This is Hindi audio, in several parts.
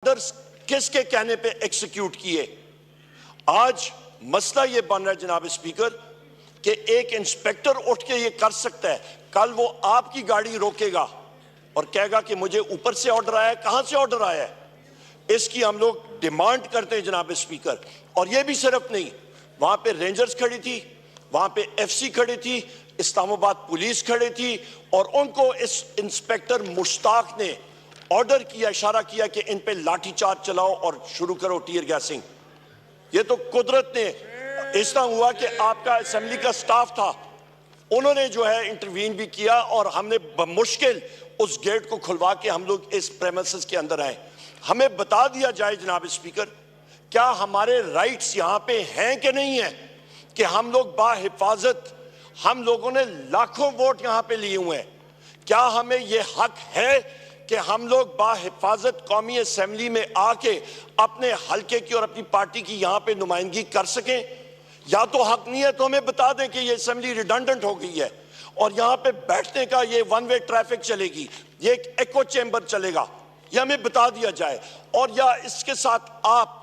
ऑर्डर्स किसके कहने पे एग्जीक्यूट किए। आज मसला ये बन रहा है जनाब स्पीकर कि एक इंस्पेक्टर उठ के ये कर सकता है, कल वो आपकी गाड़ी रोकेगा और कहेगा कि मुझे ऊपर से ऑर्डर आया है। कहां से ऑर्डर आया है, इसकी हम लोग डिमांड करते हैं जनाब स्पीकर। और ये भी सिर्फ नहीं, वहां पे रेंजर्स खड़ी थी, वहां पे एफसी खड़ी थी, इस्लामाबाद पुलिस खड़ी थी और उनको इस इंस्पेक्टर मुश्ताक ने ऑर्डर किया, इशारा किया कि इन पे लाठीचार्ज चलाओ और शुरू करो टीयर गैसिंग। ये तो कुदरत ने इस तरह हुआ कि आपका असेंबली का स्टाफ था, उन्होंने जो है इंटरवीन भी किया और हमने बमुश्किल उस गेट को खुलवा के हम लोग इस प्रेमिसेस के अंदर आए। हमें बता दिया जाए जनाब स्पीकर, क्या हमारे राइट्स यहां पे हैं कि नहीं है कि हम लोग बाहिफाजत, हम लोगों ने लाखों वोट यहां पे लिए हुए हैं, क्या हमें यह हक है कि हम लोग बाहिफाजत कौमी असेंबली में आके अपने हलके की और अपनी पार्टी की यहां पे नुमाइंदगी कर सकें? या तो हक नहीं है तो हमें बता दें कि ये असेंबली रिडंडेंट हो गई है और यहां पे बैठने का ये वन वे ट्रैफिक चलेगी, ये एक एको चेंबर चलेगा, ये हमें बता दिया जाए। और या इसके साथ आप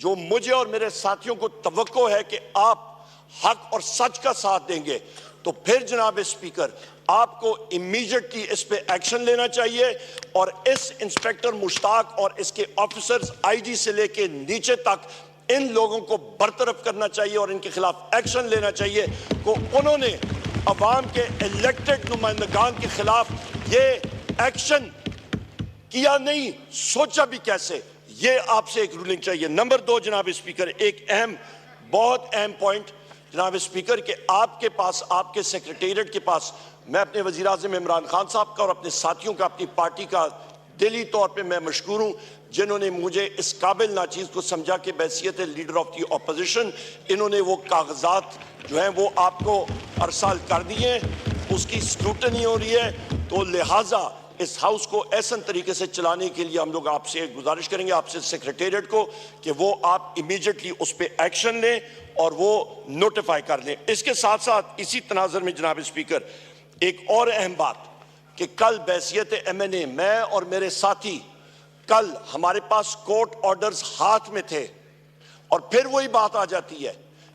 जो मुझे और मेरे साथियों को तवक्को है कि आप हक और सच का साथ देंगे, तो फिर जनाब स्पीकर आपको इमीडिएटली इस पे एक्शन लेना चाहिए और इस इंस्पेक्टर मुश्ताक और इसके ऑफिसर्स आईजी से लेके नीचे तक इन लोगों को बरतरफ करना चाहिए और इनके खिलाफ एक्शन लेना चाहिए। को उन्होंने अवाम के इलेक्टेड नुमाइंदगान के खिलाफ ये एक्शन किया नहीं, सोचा भी कैसे, ये आपसे एक रूलिंग चाहिए। नंबर 2 जनाब स्पीकर, एक अहम, बहुत अहम पॉइंट जनाब स्पीकर के आपके पास, आपके सेक्रेटेरिएट के पास, मैं अपने वज़ीर आज़म इमरान खान साहब का और अपने साथियों का, अपनी पार्टी का दिली तौर पे मैं मशकूर हूँ जिन्होंने मुझे इस काबिल नाचीज़ को समझा कि बैसियत लीडर ऑफ दी अपोजिशन इन्होंने वो कागजात जो हैं वो आपको अरसाल कर दिए, उसकी स्क्रूटनी हो रही है। तो लिहाजा इस हाउस को ऐसा तरीके से चलाने के लिए हम लोग आपसे गुजारिश करेंगे, आपसे सेक्रेटेरिएट को, कि वो आप इमीडिएटली उस पर एक्शन लें और वो नोटिफाई कर लें। इसके साथ साथ इसी तनाज़र में जनाब स्पीकर एक और अहम बात कि कल बैसियत एमएनए, मैं और मेरे साथी, कल हमारे पास कोर्ट ऑर्डर्स हाथ में थे और फिर वही बात आ जाती है,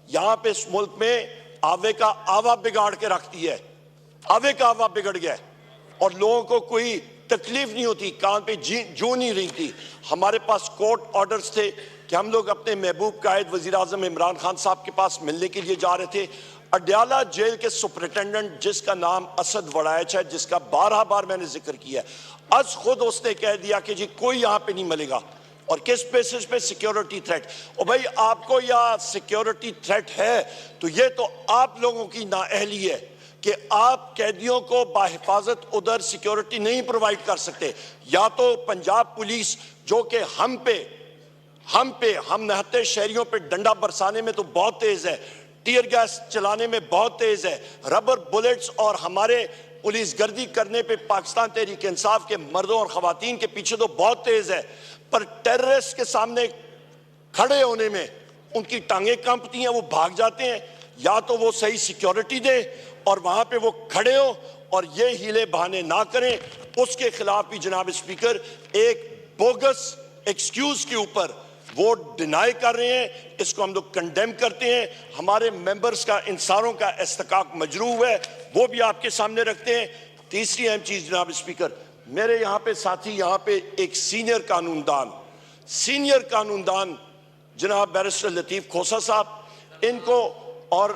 यहां पे इस मुल्क में आवे का आवा बिगाड़ के रखती है, आवे का आवा बिगड़ गया और लोगों को कोई तकलीफ नहीं होती, कान पे जू नहीं रही थी। हमारे पास कोर्ट ऑर्डर्स थे कि हम लोग अपने महबूब कायद वज़ीर आज़म इमरान खान साहब के पास मिलने के लिए जा रहे थे। अडयाला जेल के सुपरिटेंडेंट जिसका नाम असद वड़ायच है, जिसका 12 बार मैंने जिक्र किया, आज खुद उसने कह दिया कि जी कोई यहाँ पे नहीं मिलेगा। और किस बेसिस पे? Security threat. और भाई आपको या सिक्योरिटी थ्रेट है तो ये तो आप लोगों की नाअहली है कि आप कैदियों को बाहिफाजत उधर सिक्योरिटी नहीं प्रोवाइड कर सकते। या तो पंजाब पुलिस जो कि हम नहते शहरियों पे डंडा बरसाने में तो बहुत तेज है, टीयर गैस चलाने में बहुत तेज है, रबर बुलेट्स और हमारे पुलिस गर्दी करने पे पाकिस्तान तहरीक इंसाफ के मर्दों और खवातीन के पीछे तो बहुत तेज है, पर टेररिस्ट के सामने खड़े होने में उनकी टांगें कांपती हैं, वो भाग जाते हैं। या तो वो सही सिक्योरिटी दे और वहां पे वो खड़े हो और ये हीले बहाने ना करें। उसके खिलाफ भी जनाब स्पीकर एक बोगस एक्सक्यूज के ऊपर वोट डिनाई कर रहे हैं, इसको हम लोग कंडेम करते हैं। हमारे मेंबर्स का, इंसानों का इस्तिकाक मजरूह है, वो भी आपके सामने रखते हैं। तीसरी अहम चीज जनाब स्पीकर, मेरे यहाँ पे साथी, यहाँ पे एक सीनियर कानूनदान जनाब बैरिस्टर लतीफ खोसा साहब, इनको और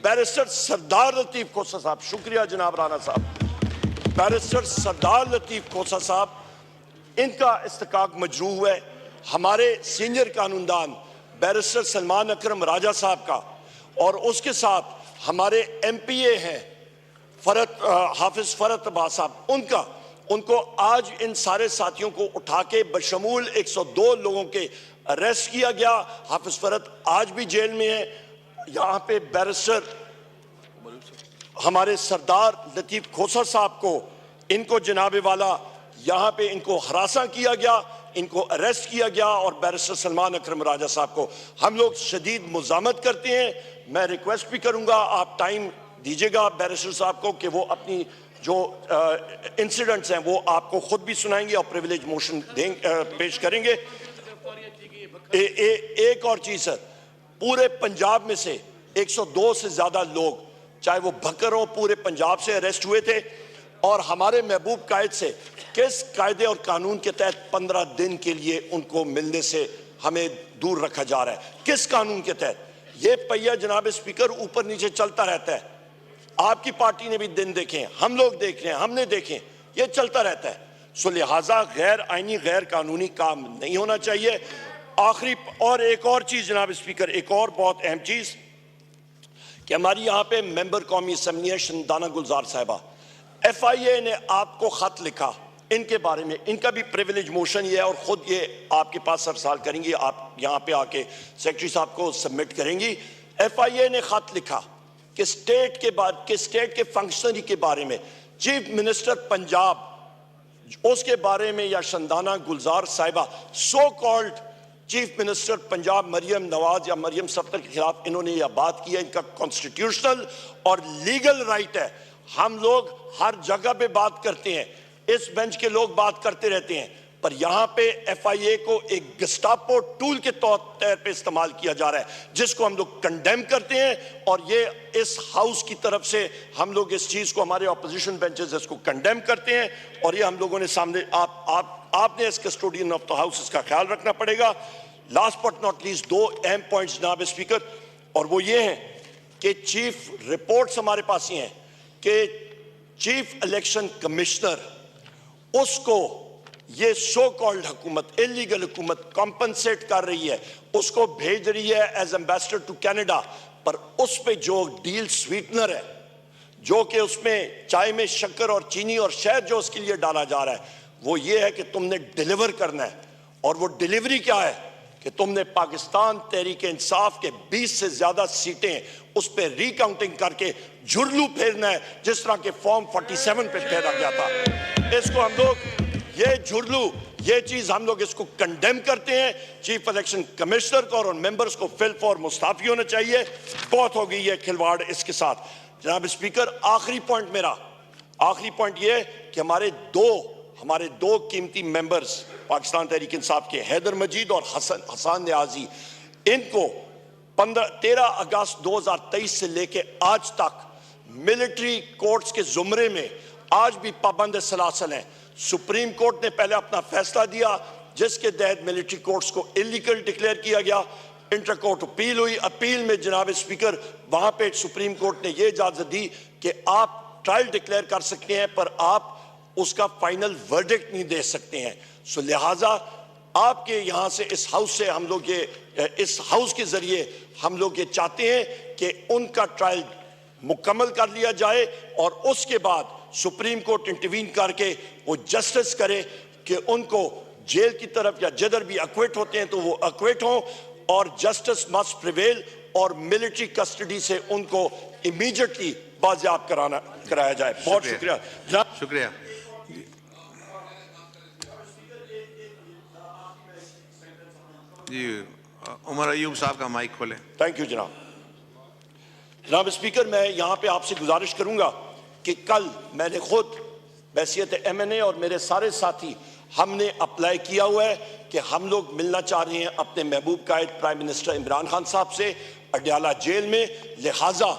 बैरिस्टर सरदार लतीफ खोसा साहब, शुक्रिया जनाब राना साहब, बैरिस्टर सरदार लतीफ खोसा साहब, इनका इस्तिकाक मजरूह है। हमारे सीनियर कानूनदान बैरिस्टर सलमान अकरम राजा साहब का, और उसके साथ हमारे एमपीए हैं हाफिज फरत अब्बास साहब, उनको आज इन सारे साथियों को उठा के बशमूल 102 लोगों के अरेस्ट किया गया। हाफिज फरत आज भी जेल में है। यहाँ पे बैरिस्टर हमारे सरदार लतीफ खोसा साहब को, इनको जनाबे वाला यहाँ पे इनको हरासा किया गया, इनको अरेस्ट किया गया, और बैरिस्टर सलमान अकरम राजा साहब को हम लोग शदीद मुज़ामत करते हैं। मैं रिक्वेस्ट भी करूंगा, आप टाइम दीजिएगा बैरिस्टर साहब को कि वो अपनी जो इंसिडेंट्स हैं वो आपको खुद भी सुनाएंगे और प्रिविलेज मोशन पेश करेंगे। एक और चीज सर, पूरे पंजाब में से 102 से ज्यादा लोग, चाहे वो भक्कर हो, पूरे पंजाब से अरेस्ट हुए थे और हमारे महबूब कायद से किस कायदे और कानून के तहत 15 दिन के लिए उनको मिलने से हमें दूर रखा जा रहा है? किस कानून के तहत? ये पहिया जनाब स्पीकर ऊपर नीचे चलता रहता है। आपकी पार्टी ने भी दिन देखे, हम लोग देख रहे हैं, हमने देखे, ये चलता रहता है। सो लिहाजा गैर आईनी गैर कानूनी काम नहीं होना चाहिए। आखिरी और एक और चीज जनाब स्पीकर, एक और बहुत अहम चीज कि हमारी यहाँ पे मेंबर कौमी असम्बली है शंदाना गुलजार साहिबा, FIA ने आपको खत लिखा इनके बारे में, इनका भी प्रिविलेज मोशन ये है और खुद ये आपके पास सरसाल करेंगी, आप यहाँ पे आके सेक्रेटरी साहब को सबमिट करेंगी। FIA ने खत लिखा कि स्टेट के फंक्शनरी के बारे में, चीफ मिनिस्टर पंजाब उसके बारे में या Shandana Gulzar Sahiba so called chief minister Punjab Maryam Nawaz या मरियम सफ्तर के खिलाफ इन्होंने यह बात की है। इनका कॉन्स्टिट्यूशनल और लीगल राइट है। हम लोग हर जगह पे बात करते हैं, इस बेंच के लोग बात करते रहते हैं, पर यहां पे FIA को एक गस्टापो टूल के तौर पे इस्तेमाल किया जा रहा है, जिसको हम लोग कंडेम करते हैं। और ये इस हाउस की तरफ से हम लोग इस चीज को, हमारे ऑपोजिशन बेंचेस इसको कंडेम करते हैं और ये हम लोगों ने सामने आपने इस कस्टोडियन ऑफ द हाउस इसका ख्याल रखना पड़ेगा। लास्ट बट नॉट लीस्ट दो अहम पॉइंट्स जनाब स्पीकर, और वो ये हैं कि चीफ रिपोर्ट्स हमारे पास ही हैं कि चीफ इलेक्शन कमिश्नर उसको ये सो कॉल्ड हुकूमत, इलीगल हुकूमत कॉम्पनसेट कर रही है, उसको भेज रही है एज एम्बेसडर टू कनाडा, पर उस पे जो डील स्वीटनर है, जो कि उसमें चाय में शक्कर और चीनी और शहद जो उसके लिए डाला जा रहा है, वो ये है कि तुमने डिलीवर करना है। और वो डिलीवरी क्या है कि तुमने पाकिस्तान तहरीक इंसाफ के 20 से ज्यादा सीटें उस पर रिकाउंटिंग करके झुरलू फेरना है, जिस तरह के फॉर्म 47 पे फेरा गया था। इसको हम लोग, ये झुरलू, ये चीज हम लोग इसको कंडेम करते हैं। चीफ इलेक्शन कमिश्नर को और उन मेंबर्स को फिल फॉर मुस्ताफी होना चाहिए। बहुत हो गई ये खिलवाड़ इसके साथ। जनाब स्पीकर, आखिरी पॉइंट मेरा, आखिरी पॉइंट ये कि हमारे दो कीमती मेंबर्स पाकिस्तान तहरीक इंसाफ के, हैदर मजीद और हसन न्याजी, इनको 13 अगस्त 2023 से लेके आज तक मिलिट्री कोर्ट्स के जुमरे में आज भी पाबंद सलासल हैं। सुप्रीम कोर्ट ने पहले अपना फैसला दिया जिसके तहत मिलिट्री कोर्ट्स को इलीगल डिक्लेयर किया गया। इंटर कोर्ट अपील हुई, अपील में जनाब स्पीकर वहां पे सुप्रीम कोर्ट ने यह इजाजत दी कि आप ट्रायल डिक्लेयर कर सकते हैं पर आप उसका फाइनल वर्डिक्ट नहीं दे सकते हैं। सो लिहाजा आपके यहां से, इस हाउस से हम लोग ये, इस हाउस के जरिए हम लोग ये चाहते हैं कि उनका ट्रायल मुकम्मल कर लिया जाए और उसके बाद सुप्रीम कोर्ट इंटरवीन करके वो जस्टिस करे कि उनको जेल की तरफ या जिधर भी अक्विट होते हैं तो वो अक्विट हों और जस्टिस मस्ट प्रिवेल और मिलिट्री कस्टडी से उनको इमीडिएटली बाजियाब कराया जाए। बहुत शुक्रिया। शुक्रिया। जी, उमर अयूब साहब का माइक खोलें। थैंक यू जनाब। जनाब स्पीकर, मैं यहाँ पे आपसे गुजारिश करूंगा कि कल मैंने खुद बैसियत MNA और मेरे सारे साथी हमने अप्लाई किया हुआ है कि हम लोग मिलना चाह रहे हैं अपने महबूब कायद प्राइम मिनिस्टर इमरान खान साहब से अडयाला जेल में। लिहाजा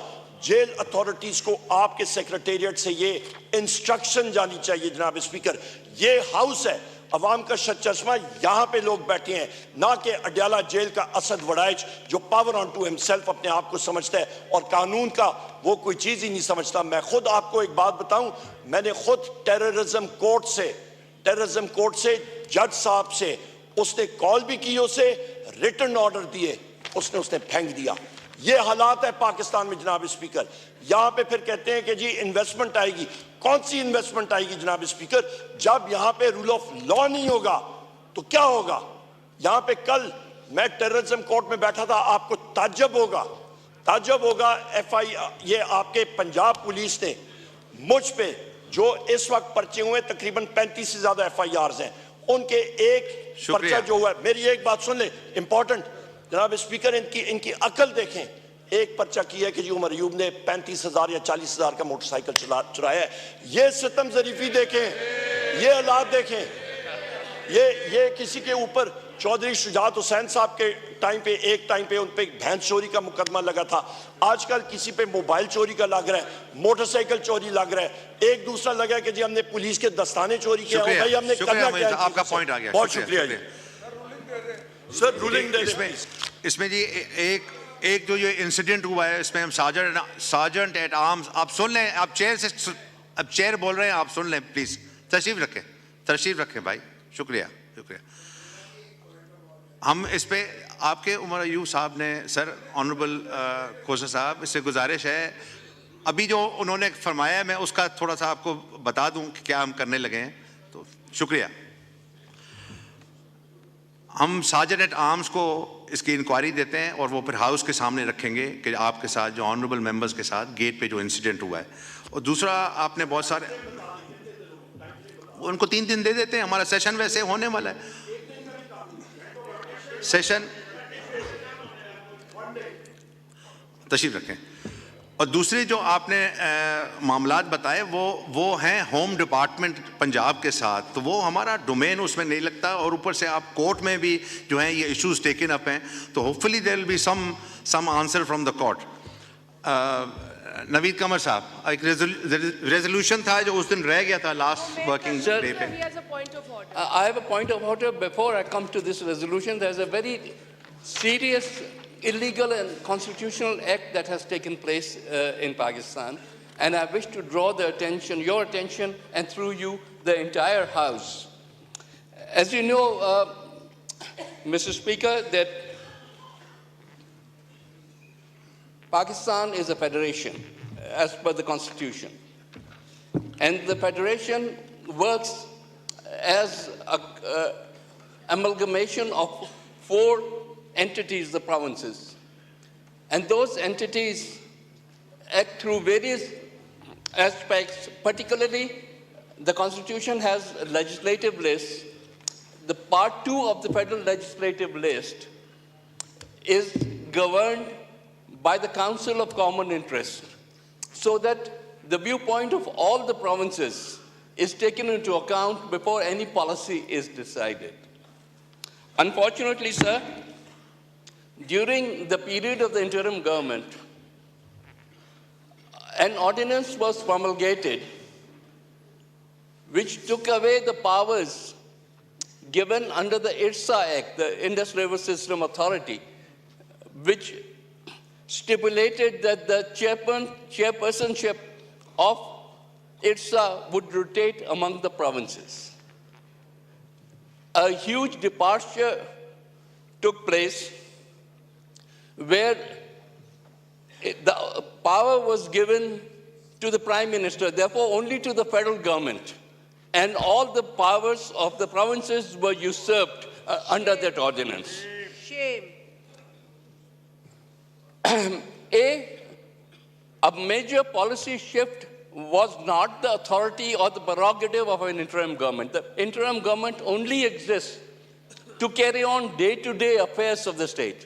जेल अथॉरिटीज को आपके सेक्रेटेरिएट से ये इंस्ट्रक्शन जानी चाहिए जनाब स्पीकर, ये हाउस है, अवाम का चश्मा, यहाँ पे लोग बैठे हैं, ना कि अडयाला जेल का असद वड़ाइच जो पावर ऑन टू हिमसेल्फ अपने आप को समझता है और कानून का वो कोई चीज ही नहीं समझता। मैं खुद आपको एक बात बताऊं, मैंने खुद टेररिज्म कोर्ट से जज साहब से उसने कॉल भी की, उसे रिटन ऑर्डर दिए, उसने फेंक दिया। ये हालात है पाकिस्तान में जनाब स्पीकर। यहां पे फिर कहते हैं कि जी इन्वेस्टमेंट आएगी। कौन सी इन्वेस्टमेंट आएगी जनाब स्पीकर? जब यहां पे रूल ऑफ लॉ नहीं होगा तो क्या होगा? यहां पे कल मैं टेररिज्म कोर्ट में बैठा था, आपको ताज्जुब होगा ये आपके पंजाब पुलिस ने मुझ पे जो इस वक्त पर्चे हुए तकरीबन 35 से ज्यादा FIRs हैं, उनके एक पर्चा जो हुआ है, मेरी एक बात सुन ले इंपॉर्टेंट जनाब स्पीकर, इनकी अकल देखें, एक पर्चा किया है कि जी उमर अयूब ने 35,000 या 40,000 का मोटरसाइकिल चुराया है। ये सितम ज़रीफ़ी देखें, ये हालात देखें, ये किसी के ऊपर चौधरी शुजात हुसैन साहब के टाइम पे एक टाइम पे उन पे भैंस चोरी का मुकदमा लगा था। आजकल किसी पे मोबाइल चोरी का लग रहा है, मोटरसाइकिल चोरी लग रहा है, एक दूसरा लगा है कि जी हमने पुलिस के दस्ताने चोरी किया। भाई हमने करना क्या है? आपका पॉइंट आ गया, बहुत शुक्रिया जी सर। रूलिंग इसमें जी एक जो ये इंसिडेंट हुआ है इसमें हम सार्जेंट एट आर्म्स, आप सुन लें, आप चेयर से, अब चेयर बोल रहे हैं, आप सुन लें प्लीज, तशरीफ रखें भाई, शुक्रिया। हम इस पे आपके उमर अयूब साहब ने, सर ऑनरेबल खोसा साहब, इससे गुजारिश है अभी जो उन्होंने फरमाया है मैं उसका थोड़ा सा आपको बता दूं कि क्या हम करने लगे हैं, तो शुक्रिया। हम सार्जेंट एट आर्म्स को इसकी इंक्वायरी देते हैं और वो फिर हाउस के सामने रखेंगे कि आपके साथ जो ऑनरेबल मेंबर्स के साथ गेट पे जो इंसिडेंट हुआ है। और दूसरा, आपने बहुत सारे, उनको 3 दिन दे देते हैं, हमारा सेशन वैसे होने वाला है, सेशन तशरीफ रखें। और दूसरे जो आपने मामलात बताए वो हैं होम डिपार्टमेंट पंजाब के साथ, तो वो हमारा डोमेन उसमें नहीं लगता, और ऊपर से आप कोर्ट में भी जो हैं ये इश्यूज टेकन अप हैं, तो hopefully there will be some answer from the court. Naveed Qamar साहब, एक रेजोल्यूशन था जो उस दिन रह गया था लास्ट वर्किंग डे पे। I have a point of order. Before I come to this resolution, there's a very serious illegal and constitutional act that has taken place in Pakistan, and I wish to draw the attention, your attention, and through you, the entire House. As you know, Mr. Speaker, that Pakistan is a federation as per the Constitution, and the federation works as an amalgamation of 4 entities, the provinces. And those entities act through various aspects. Particularly, the Constitution has a legislative list. The Part 2 of the federal legislative list is governed by the Council of Common Interest, so that the viewpoint of all the provinces is taken into account before any policy is decided. Unfortunately, sir, during the period of the interim government, an ordinance was promulgated which took away the powers given under the IRSA Act, the Indus River System Authority, which stipulated that the chairpersonship of IRSA would rotate among the provinces. A huge departure took place where the power was given to the Prime Minister, therefore only to the federal government, and all the powers of the provinces were usurped under that ordinance. Shame. A major policy shift was not the authority or the prerogative of an interim government. The interim government only exists to carry on day-to-day affairs of the state.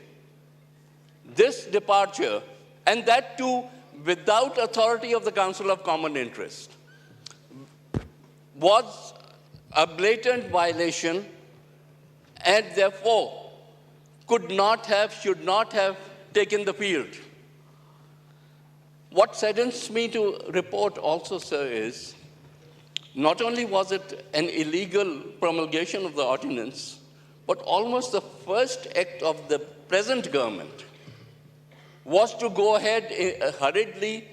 This departure, and that too without authority of the Council of Common Interest, was a blatant violation, and therefore should not have taken the field. What saddens me to report also, sir, is not only was it an illegal promulgation of the ordinance, but almost the first act of the present government was to go ahead hurriedly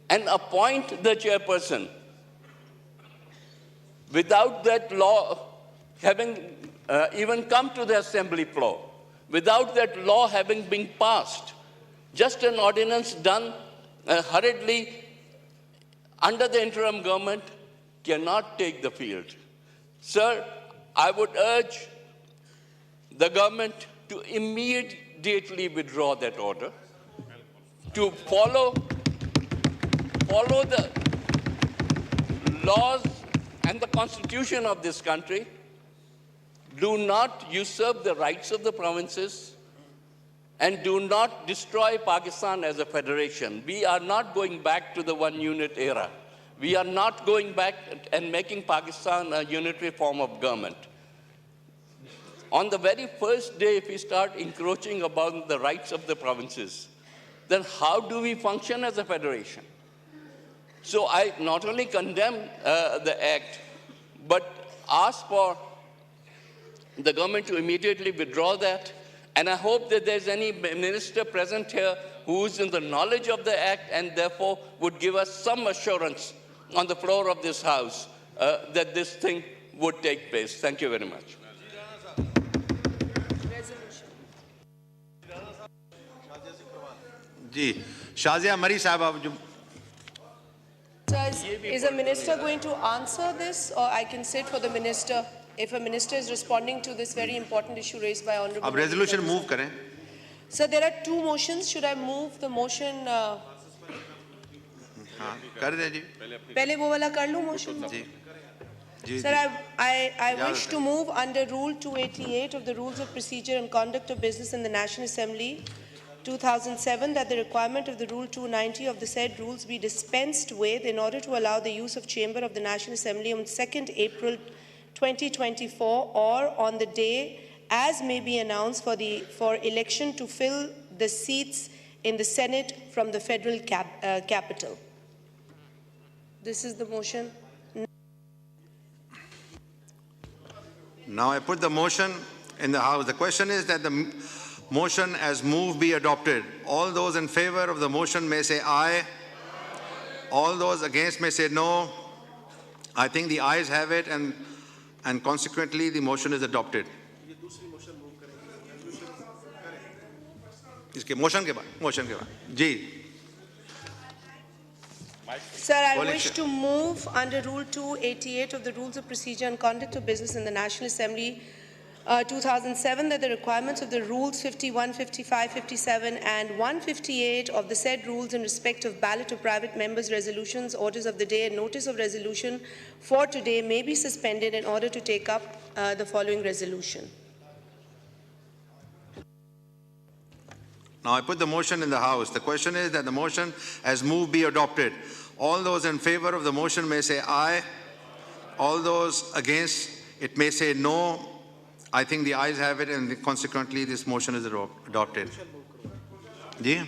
and appoint the chairperson without that law having even come to the assembly floor, without that law having been passed. Just an ordinance done hurriedly under the interim government cannot take the field. Sir, I would urge the government to immediately withdraw that order, to follow the laws and the constitution of this country, do not usurp the rights of the provinces, and do not destroy Pakistan as a federation. We are not going back to the one-unit era. We are not going back and making Pakistan a unitary form of government. On the very first day, if we start encroaching upon the rights of the provinces, then how do we function as a federation? So I not only condemn the act, but ask for the government to immediately withdraw that. And I hope that there's any minister present here who is in the knowledge of the act and therefore would give us some assurance on the floor of this House that this thing would take place. Thank you very much. जी शाजिया मरी साहब आप जो Is a minister going to answer this, or I can sit for the minister if a minister is responding to this very important issue raised by Honorable? अब रेजोल्यूशन मूव करें. Sir, there are two motions. Should I move the motion? हाँ कर दें जी. पहले वो वाला कर लूँ motion? जी. जी. Sir, I wish to move under Rule 288 of the Rules of Procedure and Conduct of Business in the National Assembly 2007 that the requirement of the Rule 290 of the said rules be dispensed with in order to allow the use of Chamber of the National Assembly on 2nd April 2024 or on the day as may be announced for election to fill the seats in the Senate from the federal capital. This is the motion. Now I put the motion in the House. The question is that the motion as moved be adopted. All those in favor of the motion may say aye. All those against may say no. I think the ayes have it, and consequently the motion is adopted. इसके मोशन के बाद जी. Sir, I wish to move under Rule 288 of the Rules of Procedure and Conduct of Business in the National Assembly 2007 that the requirements of the Rules 51, 55, 57 and 158 of the said rules in respect of ballot of private members' resolutions, orders of the day and notice of resolution for today may be suspended in order to take up the following resolution. Now I put the motion in the House. The question is that the motion as moved be adopted. All those in favor of the motion may say aye. All those against it may say no. I think the ayes have it, and consequently this motion is adopted. Ji?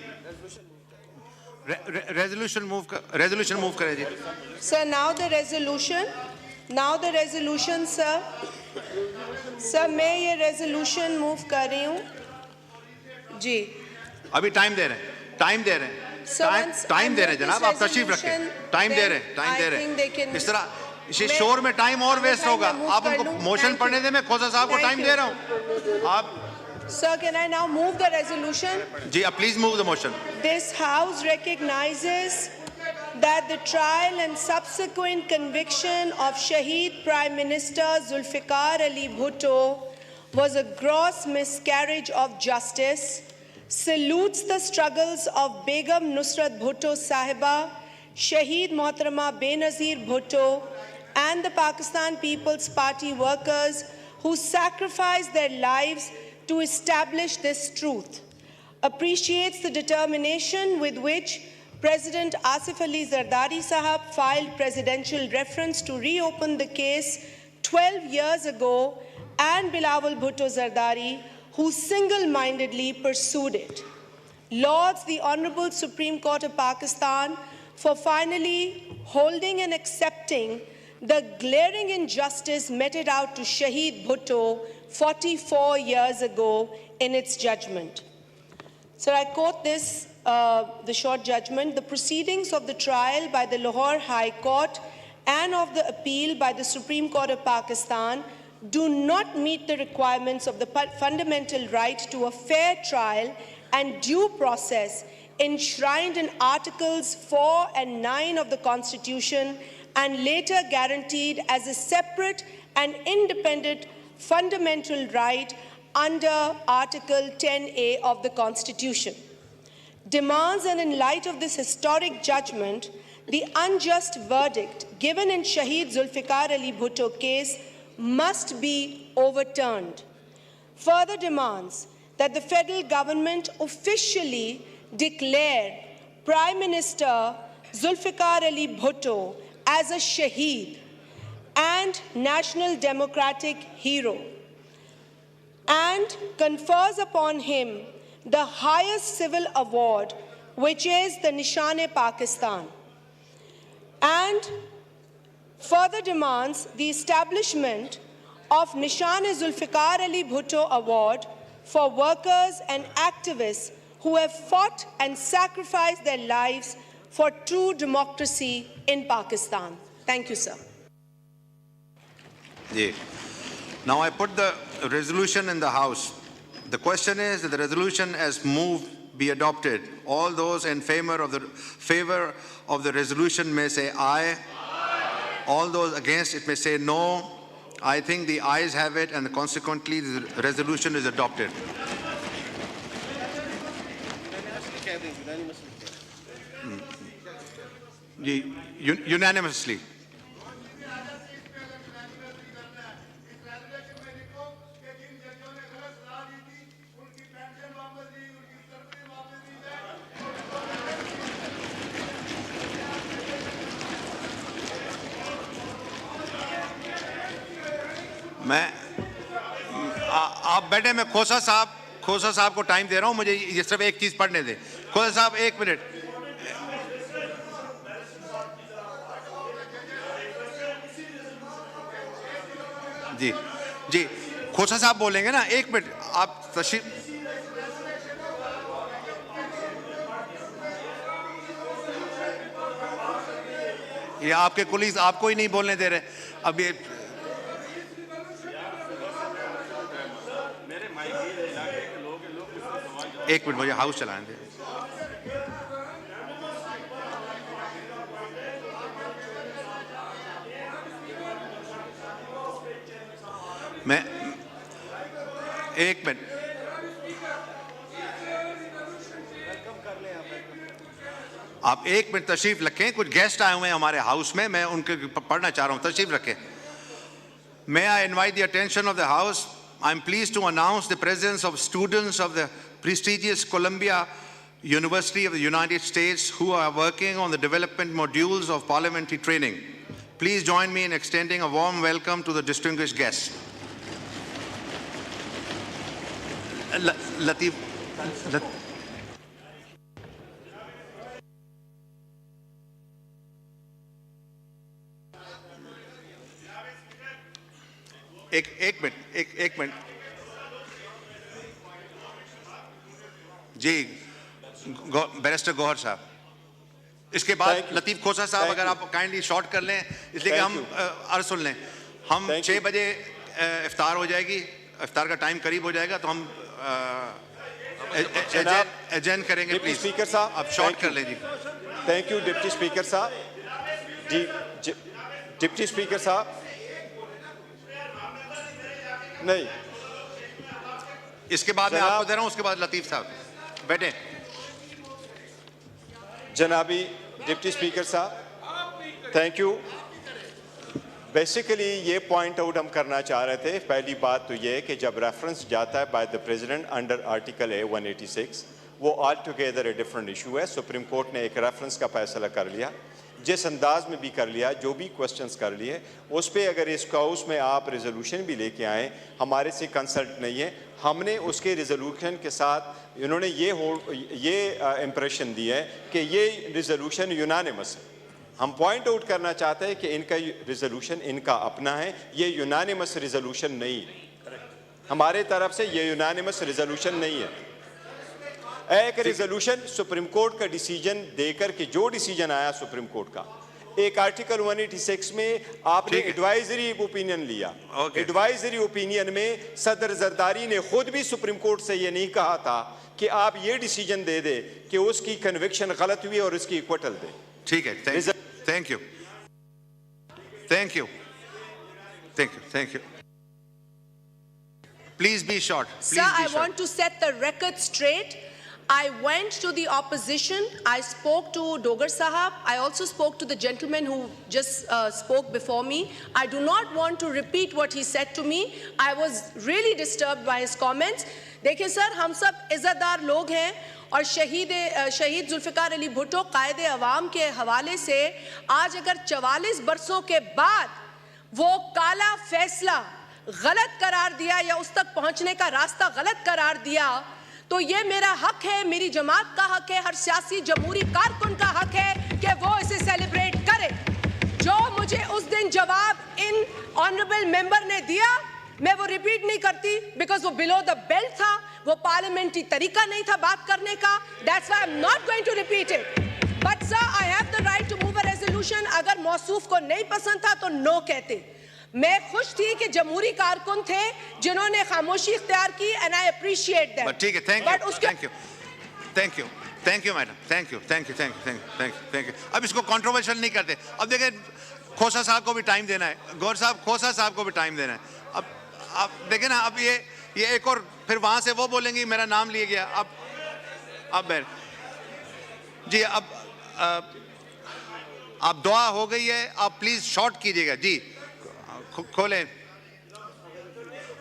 Resolution move करें जी. Sir, now the resolution, sir. Sir, मैं ये resolution move कर रही हूँ. जी. अभी टाइम दे रहे हैं. टाइम दे रहे हैं जनाब, आप तशरीफ रखें. टाइम दे रहे हैं. इस तरह इसी शोर में टाइम और वेस्ट होगा. आप उनको मोशन पढ़ने दें. मैं खोसा साहब को टाइम दे रहा हूं. आप Sir, can I now move the resolution? Ji, please move the motion. This House recognizes that the trial and subsequent conviction of Shaheed Prime Minister Zulfikar Ali Bhutto was a gross miscarriage of justice, salutes the struggles of Begum Nusrat Bhutto Sahiba, Shaheed Mohtarama Benazir Bhutto, and the Pakistan People's Party workers who sacrificed their lives to establish this truth, appreciates the determination with which President Asif Ali Zardari Sahab filed presidential reference to reopen the case 12 years ago, and Bilawal Bhutto Zardari, who single-mindedly pursued it. Lauds the Honorable Supreme Court of Pakistan for finally holding and accepting the glaring injustice meted out to Shaheed Bhutto 44 years ago in its judgment. Sir, I quote this, the short judgment. The proceedings of the trial by the Lahore High Court and of the appeal by the Supreme Court of Pakistan do not meet the requirements of the fundamental right to a fair trial and due process enshrined in Articles 4 and 9 of the Constitution and later guaranteed as a separate and independent fundamental right under Article 10A of the Constitution. Demands, and in light of this historic judgment, the unjust verdict given in Shaheed Zulfikar Ali Bhutto case must be overturned. Further demands that the federal government officially declared Prime Minister Zulfikar Ali Bhutto as a Shaheed and National Democratic Hero, and confers upon him the highest civil award, which is the Nishan-e-Pakistan, and further demands the establishment of Nishan-e-Zulfikar Ali Bhutto Award for workers and activists who have fought and sacrificed their lives for true democracy in Pakistan. Thank you, sir. Yeah. Now I put the resolution in the House. The question is that the resolution as moved be adopted. All those in favor of the resolution may say aye. All those against it may say no. I think the ayes have it, and consequently the resolution is adopted. Unanimously. आप बैठे, मैं खोसा साहब को टाइम दे रहा हूं, मुझे ये सिर्फ एक चीज पढ़ने दें। खोसा साहब 1 मिनट। जी जी, खोसा साहब बोलेंगे ना, 1 मिनट आप तशरीफ। ये आपके कुलीग आपको ही नहीं बोलने दे रहे। अब ये एक मिनट, मुझे हाउस चलाने दे। मैं 1 मिनट, आप 1 मिनट तशरीफ रखें। कुछ गेस्ट आए हुए हैं हमारे हाउस में, मैं उनके पढ़ना चाह रहा हूं, तशरीफ रखें। May I invite the attention of the House? I'm pleased to announce the presence of students of the prestigious Columbia University of the United States who are working on the development modules of parliamentary training. Please join me in extending a warm welcome to the distinguished guests. Latif. एक मिनट जी, बैरिस्टर गौहर साहब, इसके बाद लतीफ खोसा साहब, अगर आप काइंडली शॉर्ट कर लें, इसलिए कि हम अर्ज सुन लें। हम 6 बजे इफ्तार हो जाएगी, इफ्तार का टाइम करीब हो जाएगा, तो हम एजेंड करेंगे। प्लीज स्पीकर साहब, आप शॉर्ट कर लें जी। थैंक यू डिप्टी स्पीकर साहब। डिप्टी स्पीकर साहब, नहीं, इसके बाद मैं आपको दे रहा हूं, उसके बाद लतीफ साहब बैठे। जनाबी डिप्टी स्पीकर साहब, थैंक यू। बेसिकली ये पॉइंट आउट हम करना चाह रहे थे। पहली बात तो ये कि जब रेफरेंस जाता है by the president under article a 186, वो all together a different issue है। सुप्रीम कोर्ट ने एक रेफरेंस का फैसला कर लिया, जिस अंदाज में भी कर लिया, जो भी क्वेश्चंस कर लिए, उस पर अगर इस हाउस में आप रिजोल्यूशन भी लेके आए, हमारे से कंसल्ट नहीं है। हमने उसके रिजोल्यूशन के साथ इन्होंने ये इम्प्रेशन दिया है कि ये रिजोल्यूशन यूनानिमस है। हम पॉइंट आउट करना चाहते हैं कि इनका रिजोल्यूशन इनका अपना है, ये यूनानिमस रिजोल्यूशन नहीं है। हमारे तरफ से ये यूनानिमस रिजोल्यूशन नहीं है। एक रिजोल्यूशन सुप्रीम कोर्ट का डिसीजन देकर के जो डिसीजन आया सुप्रीम कोर्ट का, एक आर्टिकल 186 में आपने एडवाइजरी ओपिनियन लिया। एडवाइजरी ओपिनियन में सदर जरदारी ने खुद भी सुप्रीम कोर्ट से ये नहीं कहा था कि आप ये डिसीजन दे दे कि उसकी कन्विक्शन गलत हुई और उसकी इक्वटल दे। ठीक है, thank you, thank you, thank you, thank you. Please be short. Sir, I want to set the record straight. I went to the opposition. I spoke to Dogar Sahab. I also spoke to the gentleman who just spoke before me. I do not want to repeat what he said to me. I was really disturbed by his comments. देखिए सर, हम सब इज़्ज़तदार लोग हैं और शहीद जुल्फ़िकार अली भुट्टो कायदे अवाम के हवाले से आज अगर 44 बरसों के बाद वो काला फैसला गलत करार दिया या उस तक पहुंचने का रास्ता गलत करार दिया, तो ये मेरा हक है, मेरी जमात का हक है, हर सियासी जमहूरी कारकुन का हक है कि वो इसे सेलिब्रेट करे। जो मुझे उस दिन जवाब इन ऑनरेबल मेंबर ने दिया, मैं वो रिपीट नहीं करती, बिकॉज वो बिलो द बेल्ट था, वो पार्लियामेंट्री तरीका नहीं था बात करने का। That's why I am not going to repeat it, but sir I have the right to move a resolution. अगर मौसूफ को नहीं पसंद था तो नो कहते। मैं खुश थी कि जमहूरी कारकुन थे जिन्होंने खामोशी इख्तियार की, एंड आई अप्रिशिएट दैट। ठीक है, thank you madam, thank you. अब इसको कंट्रोवर्शियल नहीं करते। अब देखिए, खोसा साहब को भी टाइम देना है, गौर साहब, खोसा साहब को भी टाइम देना है। अब देखें ना, अब ये एक और फिर वहां से वो बोलेंगे मेरा नाम लिया गया। अब जी, अब दुआ हो गई है, आप प्लीज शॉर्ट कीजिएगा जी, खोलें।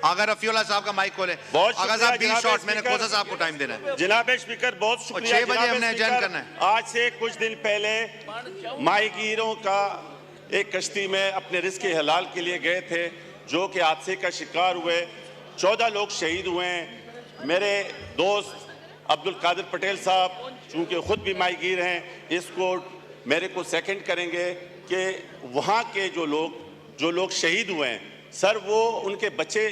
अगर रफीउल्लाह साहब का माइक खोले, अगर साहब 20 शॉर्ट, मैंने खोसा साहब को टाइम देना है। जनाब स्पीकर, बहुत शुक्रिया। 6 बजे हमने एडजर्न करना है। आज से कुछ दिन पहले माहीगीरों का एक कश्ती में अपने रिस्क के हलाल के लिए गए थे, जो कि हादसे का शिकार हुए। 14 लोग शहीद हुए हैं। मेरे दोस्त अब्दुल कादिर पटेल साहब चूँकि खुद भी माहीगीर हैं, इसको मेरे को सेकंड करेंगे कि वहाँ के जो लोग शहीद हुए हैं सर, वो उनके बच्चे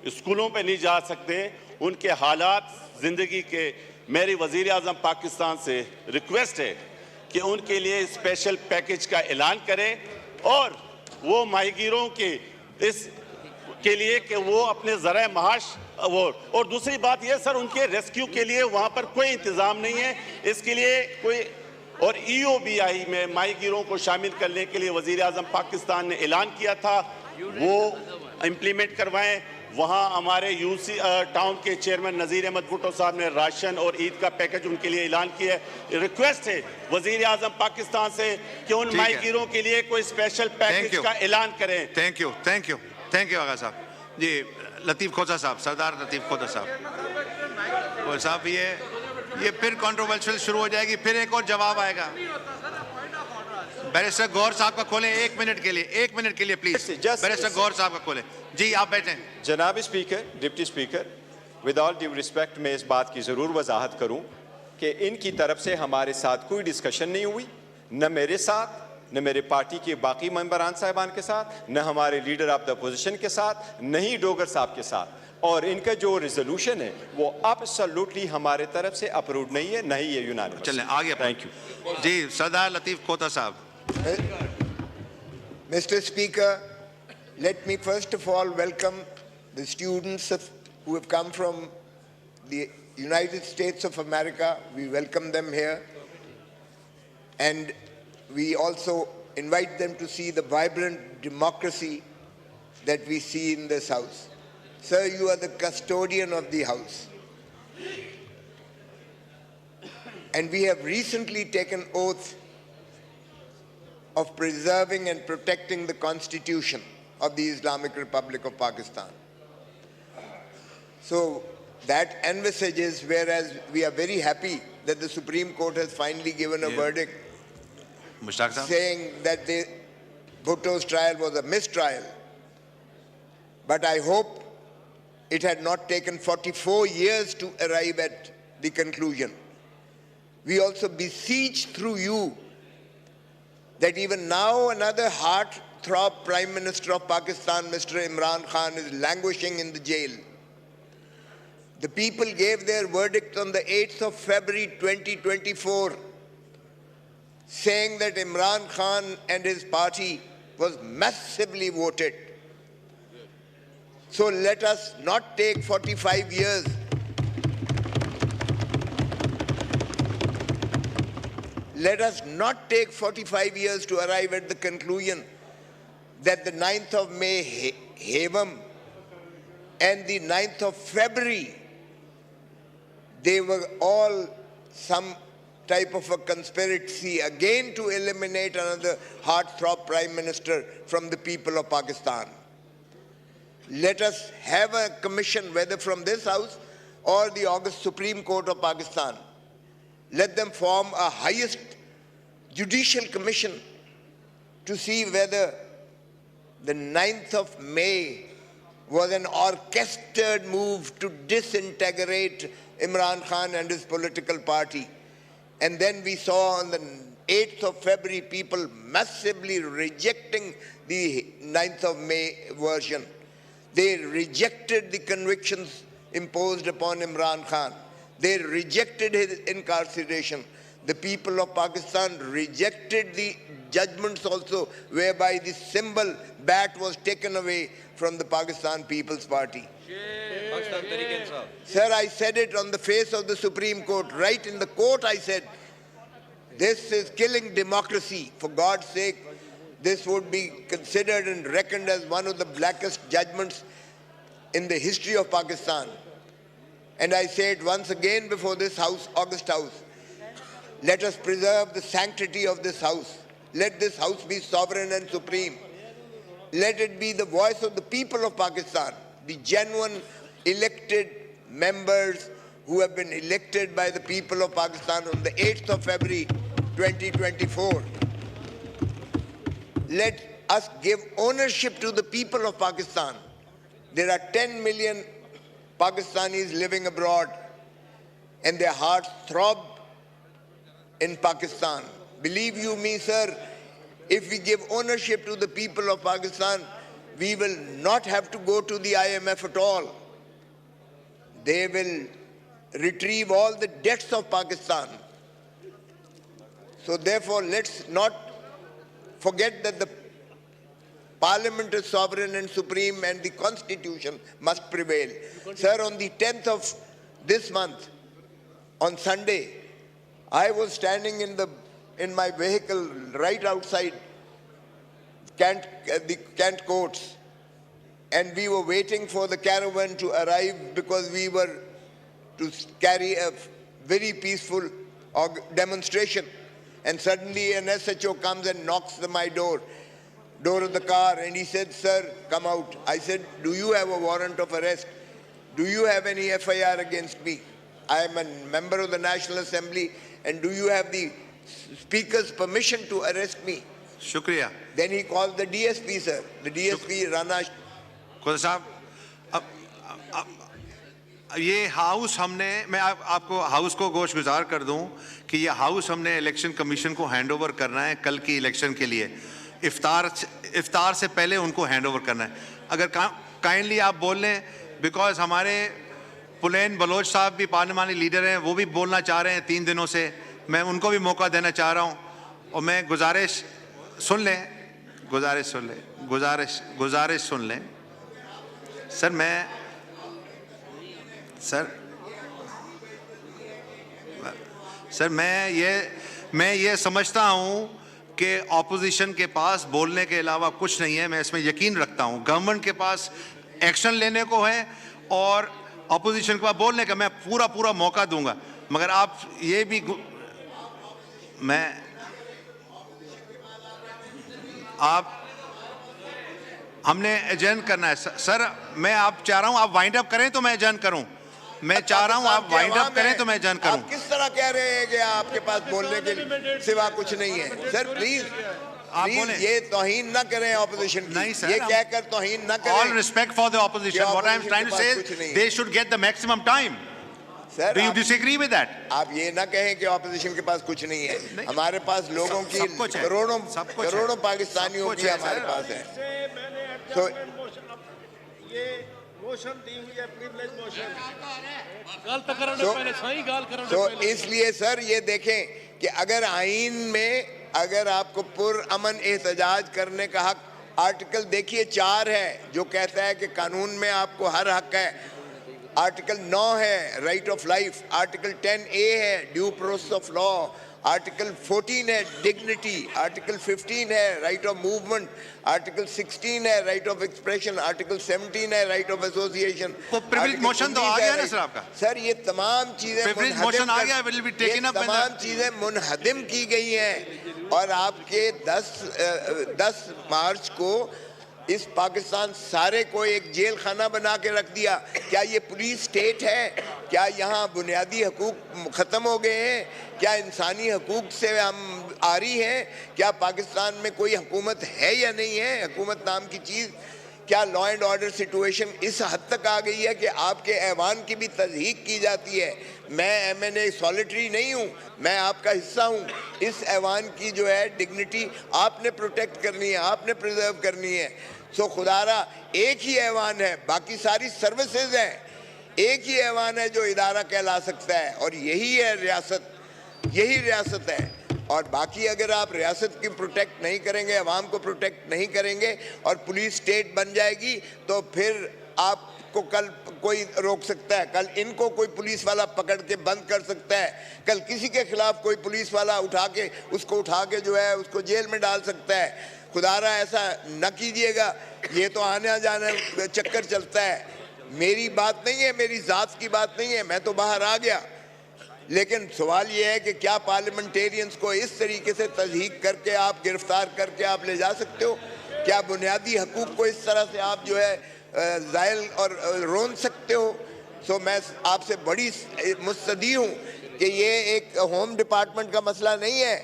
स्कूलों पे नहीं जा सकते, उनके हालात ज़िंदगी के। मेरी वज़ीर आज़म पाकिस्तान से रिक्वेस्ट है कि उनके लिए स्पेशल पैकेज का ऐलान करें और वो माहीगीरों के के लिए कि वो अपने ज़राए माश और दूसरी बात ये सर, उनके रेस्क्यू के लिए वहाँ पर कोई इंतज़ाम नहीं है। इसके लिए कोई और EOBI में माहीगीरों को शामिल करने के लिए वज़ीर आज़म पाकिस्तान ने ऐलान किया था, वो इम्प्लीमेंट करवाएं। वहाँ हमारे UC टाउन के चेयरमैन नज़ीर अहमद भुट्टो साहब ने राशन और ईद का पैकेज उनके लिए ऐलान किया है। रिक्वेस्ट है वज़ीर आज़म पाकिस्तान से कि उन माहीगीरों के लिए कोई स्पेशल पैकेज का ऐलान करें। थैंक यू आगा साहब जी। लतीफ़ खोसा साहब, सरदार लतीफ़ खोसा साहब। और साहब ये फिर कंट्रोवर्शियल शुरू हो जाएगी, फिर एक और जवाब आएगा। बैरिस्टर गौर साहब का खोलें 1 मिनट के लिए प्लीज। बैरिस्टर गौर साहब का खोलें जी, आप बैठें। जनाब speaker, deputy speaker, with all due respect, मैं इस बात की ज़रूर वजाहत करूं कि इनकी तरफ से हमारे साथ कोई डिस्कशन नहीं हुई, न मेरे साथ, न मेरे पार्टी के बाकी मेंबरान साहिबान के साथ, न हमारे लीडर ऑफ द अपोजिशन के साथ, न ही डोगर साहब के साथ। और इनका जो रेजोल्यूशन है वो एब्सोल्युटली हमारे तरफ से अप्रूव नहीं है, नहीं ये यूनानिमस। चलें आगे। थैंक यू जी। सरदार लतीफ़ खोता साहब। Mr. Speaker, let me first of all welcome the students who have come from the United States of America. We welcome them here. And we also invite them to see the vibrant democracy that we see in this House. Sir, you are the custodian of the House. And we have recently taken oath of preserving and protecting the Constitution of the Islamic Republic of Pakistan. So that envisages, whereas we are very happy that the Supreme Court has finally given a verdict saying that Bhutto's trial was a mistrial. But I hope it had not taken 44 years to arrive at the conclusion. We also beseech through you that even now another heartthrob Prime Minister of Pakistan, Mr. Imran Khan, is languishing in the jail. The people gave their verdict on the 8th of February 2024, saying that Imran Khan and his party was massively voted. So let us not take 45 years. Let us not take 45 years to arrive at the conclusion that the 9th of May, Havam, and the 9th of February, they were all some type of a conspiracy again to eliminate another heartthrob prime minister from the people of Pakistan. Let us have a commission, whether from this house or the August Supreme Court of Pakistan. Let them form a highest judicial commission to see whether the 9th of May was an orchestrated move to disintegrate Imran Khan and his political party. And then we saw on the 8th of February people massively rejecting the 9th of May version. They rejected the convictions imposed upon Imran Khan. They rejected his incarceration. The people of Pakistan rejected the judgments also, whereby the symbol bat was taken away from the Pakistan People's Party. Sir, I said it on the face of the Supreme Court. Right in the court I said, this is killing democracy. For God's sake, this would be considered and reckoned as one of the blackest judgments in the history of Pakistan. And I say it once again before this house, August House. Let us preserve the sanctity of this house. Let this house be sovereign and supreme. Let it be the voice of the people of Pakistan, the genuine elected members who have been elected by the people of Pakistan on the 8th of February 2024. Let us give ownership to the people of Pakistan. There are 10 million Pakistanis living abroad and their hearts throb in Pakistan. Believe you me, sir, if we give ownership to the people of Pakistan, we will not have to go to the IMF at all. They will retrieve all the debts of Pakistan. So therefore, let's not forget that the Parliament is sovereign and supreme and the Constitution must prevail. Sir, on the 10th of this month, on Sunday, I was standing in my vehicle right outside the Kent courts, and we were waiting for the caravan to arrive because we were to carry a very peaceful demonstration. And suddenly an SHO comes and knocks on my door of the car, and he said, "Sir, come out." I said, "Do you have a warrant of arrest? Do you have any FIR against me? I am a member of the National Assembly, and do you have the Speaker's permission to arrest me?" Shukriya. Then he called the DSP, sir. The DSP, Rana. खुदा साहब, अब ये हाउस हमने, मैं आपको हाउस को गोश गुजार कर दूं कि ये हाउस हमने इलेक्शन कमीशन को हैंड ओवर करना है कल की इलेक्शन के लिए। इफ्तार से पहले उनको हैंड ओवर करना है। अगर काइंडली आप बोल लें, बिकॉज हमारे पुलेन बलोच साहब भी पार्लिमानी लीडर हैं, वो भी बोलना चाह रहे हैं 3 दिनों से, मैं उनको भी मौका देना चाह रहा हूं। और मैं गुजारिश सुन लें सर, मैं ये समझता हूं कि ऑपोजिशन के पास बोलने के अलावा कुछ नहीं है। मैं इसमें यकीन रखता हूं गवर्नमेंट के पास एक्शन लेने को है और ऑपोजिशन के पास बोलने का मैं पूरा मौका दूंगा। मगर आप ये भी हमने एजेंट करना है सर। मैं आप चाह रहा हूं आप वाइंड अप करें तो मैं एजेंट करूं। मैं चाह रहा हूं आप वाइंड अप करें तो मैं एजेंट करूं। आप किस तरह कह रहे हैं कि आपके पास बोलने के सिवा कुछ नहीं है? सर प्लीज ये तौहीन ना करें ऑपोजिशन की। नहीं सर, ये कहकर तौहीन ना करें। All respect for the opposition. What I am trying to say is they should get the maximum time. Sir, do you disagree with that? आप ये ना कहें कि ऑपोजिशन के पास कुछ नहीं है। हमारे पास लोगों की करोड़ों पाकिस्तानियों की हमारे पास है। तो इसलिए सर ये देखें कि अगर आईन में अगर आपको पुरअमन एहतजाज करने का हक, आर्टिकल देखिए 4 है जो कहता है कि कानून में आपको हर हक है आर्टिकल 9 है right of life, article 10A है due process of law, article 14 है डिग्निटी, आर्टिकल 15 है राइट ऑफ मूवमेंट, आर्टिकल 16 है राइट ऑफ एक्सप्रेशन, आर्टिकल 17 है राइट ऑफ एसोसिएशन। वो प्रिविलेज मोशन तो आ गया ना सर आपका? सर ये तमाम चीजें प्रिविलेज मोशन आ गया, विल बी टेकन अप, तमाम चीजें मुनहदिम की गई हैं और आपके 10 मार्च को इस पाकिस्तान सारे को एक जेल खाना बना के रख दिया। क्या ये पुलिस स्टेट है? क्या यहाँ बुनियादी हकूक ख़त्म हो गए हैं? क्या इंसानी हकूक से हम आरी हैं? क्या पाकिस्तान में कोई हुकूमत है या नहीं है? हुकूमत नाम की चीज़, क्या लॉ एंड ऑर्डर सिचुएशन इस हद तक आ गई है कि आपके ऐवान की भी तज़हीक की जाती है? मैं MNA सॉलिटरी नहीं हूँ, मैं आपका हिस्सा हूँ। इस ऐवान की जो है डिग्निटी आपने प्रोटेक्ट करनी है, आपने प्रिजर्व करनी है। सो खुदारा एक ही ऐवान है, बाकी सारी सर्विसेज हैं, एक ही ऐवान है जो इदारा कहला सकता है और यही है रियासत, यही रियासत है। और बाकी अगर आप रियासत की प्रोटेक्ट नहीं करेंगे, अवाम को प्रोटेक्ट नहीं करेंगे और पुलिस स्टेट बन जाएगी तो फिर आपको कल कोई रोक सकता है, कल इनको कोई पुलिस वाला पकड़ के बंद कर सकता है, कल किसी के खिलाफ कोई पुलिस वाला उठा के जो है उसको जेल में डाल सकता है। खुदारा ऐसा न कीजिएगा, ये तो आने जाने चक्कर चलता है। मेरी बात नहीं है, मेरी ज़ात की बात नहीं है, मैं तो बाहर आ गया। लेकिन सवाल ये है कि क्या पार्लियामेंटेरियंस को इस तरीके से तज़हीक करके आप गिरफ्तार करके आप ले जा सकते हो? क्या बुनियादी हकूक़ को इस तरह से आप जो है ज़ायल और रोन सकते हो? सो मैं आपसे बड़ी मुस्तदी हूँ कि ये एक होम डिपार्टमेंट का मसला नहीं है।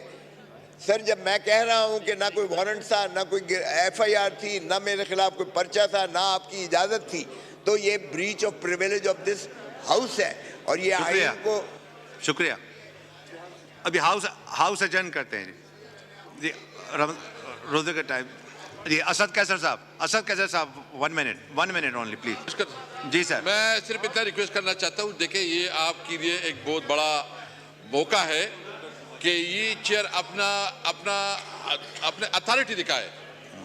सर जब मैं कह रहा हूँ कि ना कोई वारंट था, ना कोई FIR थी, ना मेरे खिलाफ कोई पर्चा था, ना आपकी इजाज़त थी, तो ये breach of privilege of this house है और ये आइन को। शुक्रिया। अभी हाउस एडजर्न करते हैं जी, रोज़े का time ji. Asad Qaiser Sahab 1 minute only please. जी सर, मैं सिर्फ इतना रिक्वेस्ट करना चाहता हूँ, देखिए ये आपके लिए एक बहुत बड़ा मौका है कि ये चेयर अपने अथॉरिटी दिखाए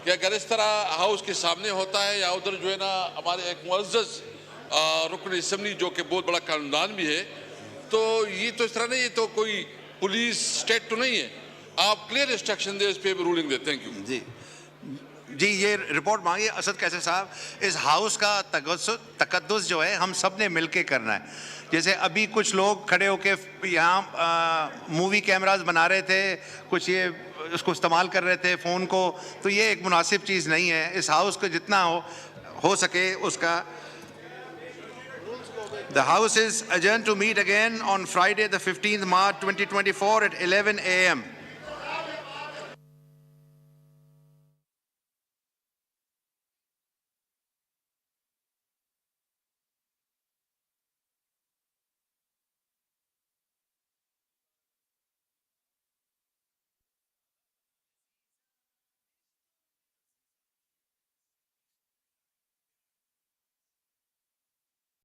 कि अगर इस तरह हाउस के सामने होता है या उधर जो है ना हमारे एक मुअज़्ज़ज़ रुकन असम्बली जो कि बहुत बड़ा कानूनदान भी है, तो ये तो इस तरह नहीं, ये तो कोई पुलिस स्टेट तो नहीं है। आप क्लियर इंस्ट्रक्शन दे, इस पे रूलिंग दे। थैंक यू जी। ये रिपोर्ट मांगी असद कैसर साहब। इस हाउस का तकद्दुस जो है हम सब ने मिल के करना है। जैसे अभी कुछ लोग खड़े होके यहाँ मूवी कैमरास बना रहे थे, कुछ ये उसको इस्तेमाल कर रहे थे फ़ोन को, तो ये एक मुनासिब चीज़ नहीं है। इस हाउस को जितना हो सके उसका। The House is adjourned to meet again on Friday the 15th March 2024 at 11 a.m.